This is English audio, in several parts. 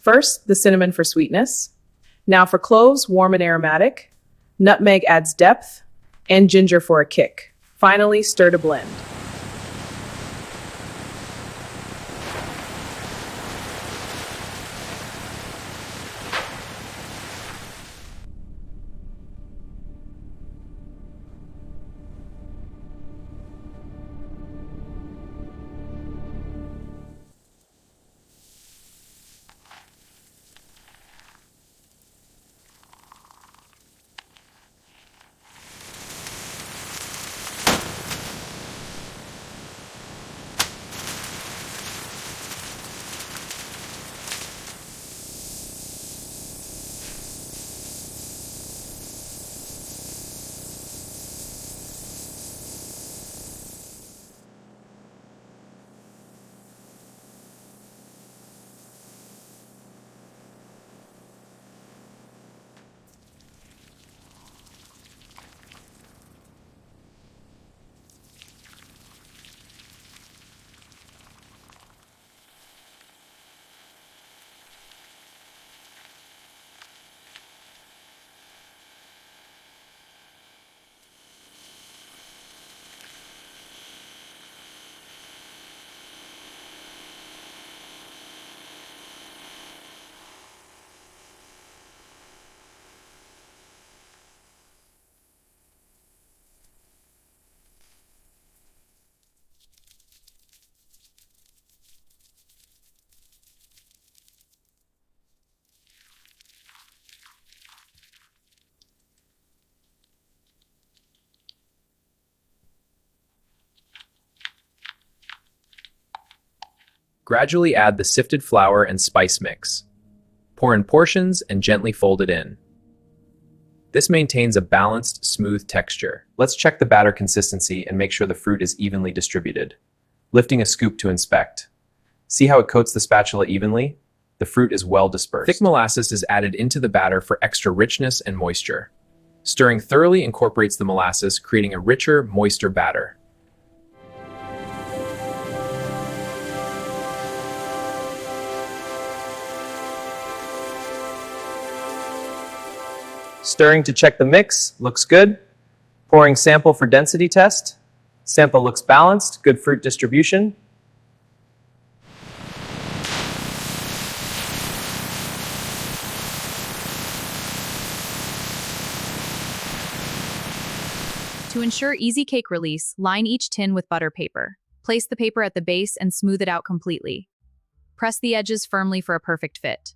First, the cinnamon for sweetness. Now for cloves, warm and aromatic. Nutmeg adds depth, and ginger for a kick. Finally, stir to blend. Gradually add the sifted flour and spice mix. Pour in portions and gently fold it in. This maintains a balanced, smooth texture. Let's check the batter consistency and make sure the fruit is evenly distributed. Lifting a scoop to inspect. See how it coats the spatula evenly? The fruit is well dispersed. Thick molasses is added into the batter for extra richness and moisture. Stirring thoroughly incorporates the molasses, creating a richer, moister batter. Stirring to check the mix, looks good. Pouring sample for density test. Sample looks balanced, good fruit distribution. To ensure easy cake release, line each tin with butter paper. Place the paper at the base and smooth it out completely. Press the edges firmly for a perfect fit.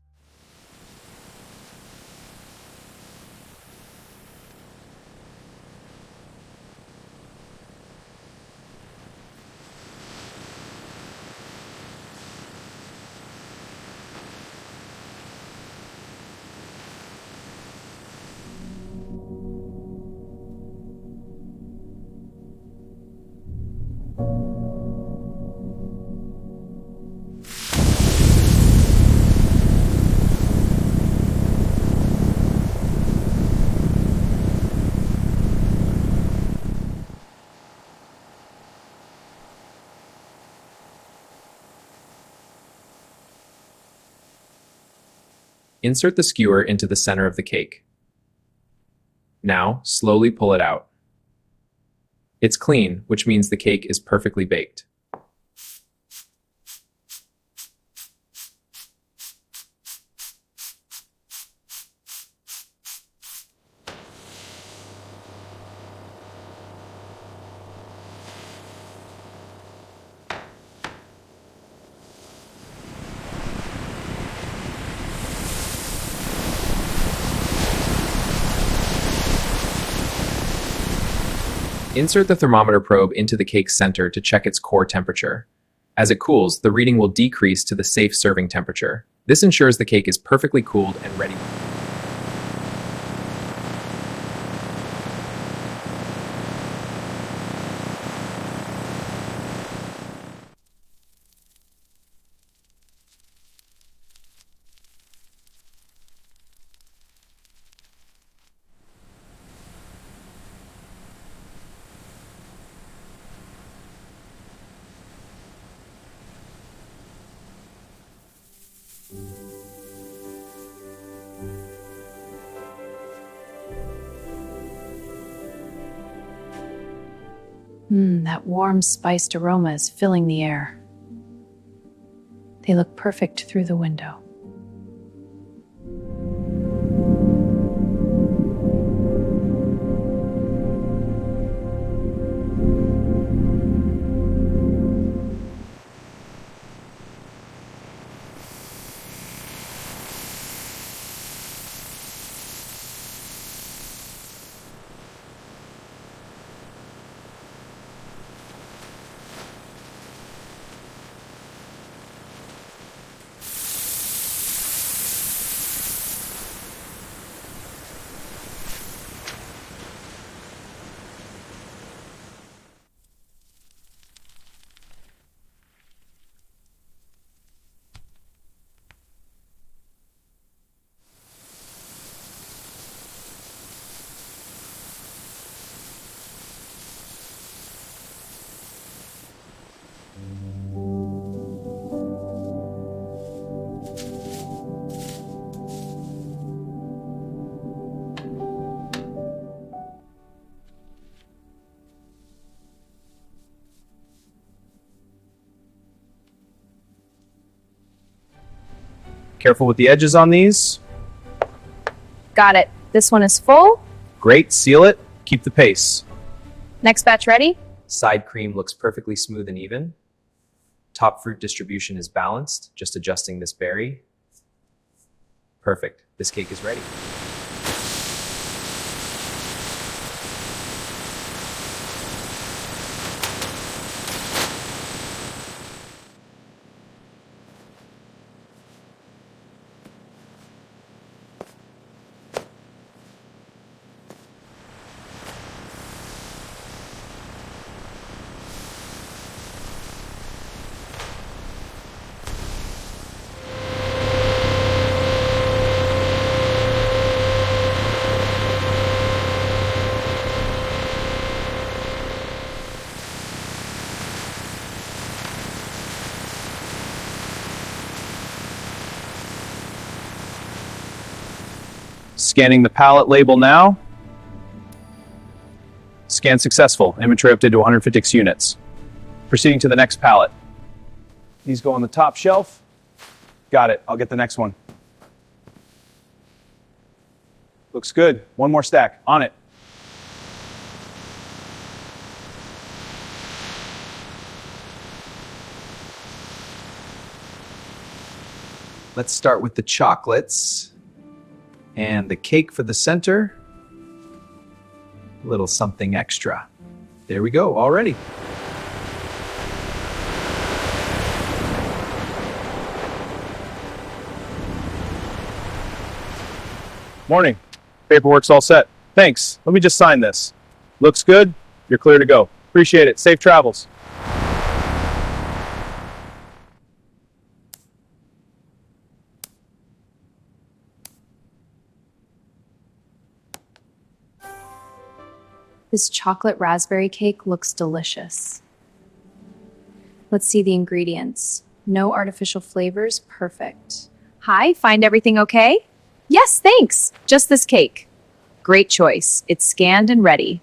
Insert the skewer into the center of the cake. Now, slowly pull it out. It's clean, which means the cake is perfectly baked. Insert the thermometer probe into the cake's center to check its core temperature. As it cools, the reading will decrease to the safe serving temperature. This ensures the cake is perfectly cooled and ready. That warm, spiced aroma is filling the air. They look perfect through the window. Careful with the edges on these. Got it. This one is full. Great, seal it. Keep the pace. Next batch ready? Side cream looks perfectly smooth and even. Top fruit distribution is balanced, just adjusting this berry. Perfect. This cake is ready. Scanning the pallet label now. Scan successful. Inventory updated to 156 units. Proceeding to the next pallet. These go on the top shelf. Got it. I'll get the next one. Looks good. One more stack. On it. Let's start with the chocolates. And the cake for the center. A little something extra. There we go, all ready. Morning. Paperwork's all set. Thanks. Let me just sign this. Looks good. You're clear to go. Appreciate it. Safe travels. This chocolate raspberry cake looks delicious. Let's see the ingredients. No artificial flavors, perfect. Hi, find everything okay? Yes, thanks. Just this cake. Great choice. It's scanned and ready.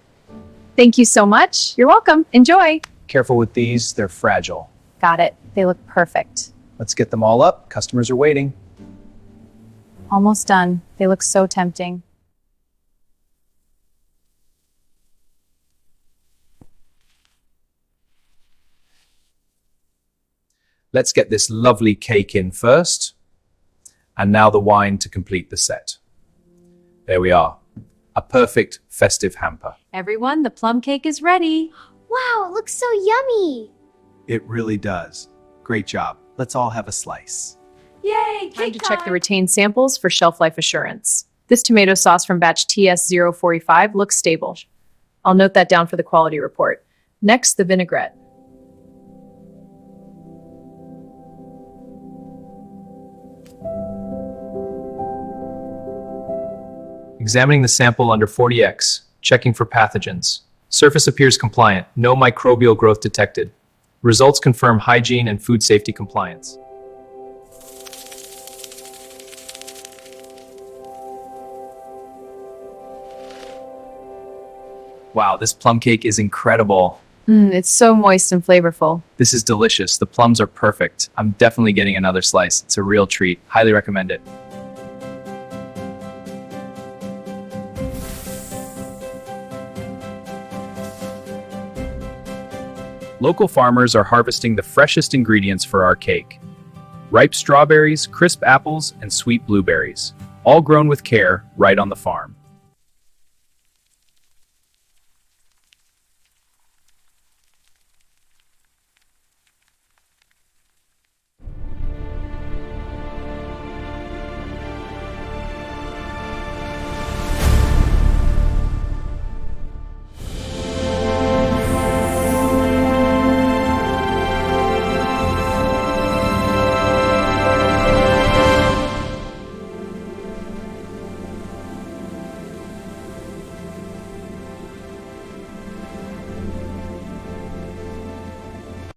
Thank you so much. You're welcome. Enjoy. Careful with these. They're fragile. Got it. They look perfect. Let's get them all up. Customers are waiting. Almost done. They look so tempting. Let's get this lovely cake in first. And now the wine to complete the set. There we are. A perfect festive hamper. Everyone, the plum cake is ready. Wow, it looks so yummy. It really does. Great job. Let's all have a slice. Yay, Time to check the retained samples for shelf life assurance. This tomato sauce from batch TS045 looks stable. I'll note that down for the quality report. Next, the vinaigrette. Examining the sample under 40x, checking for pathogens. Surface appears compliant, no microbial growth detected. Results confirm hygiene and food safety compliance. Wow, this plum cake is incredible. It's so moist and flavorful. This is delicious. The plums are perfect. I'm definitely getting another slice. It's a real treat. Highly recommend it. Local farmers are harvesting the freshest ingredients for our cake. Ripe strawberries, crisp apples, and sweet blueberries, all grown with care right on the farm.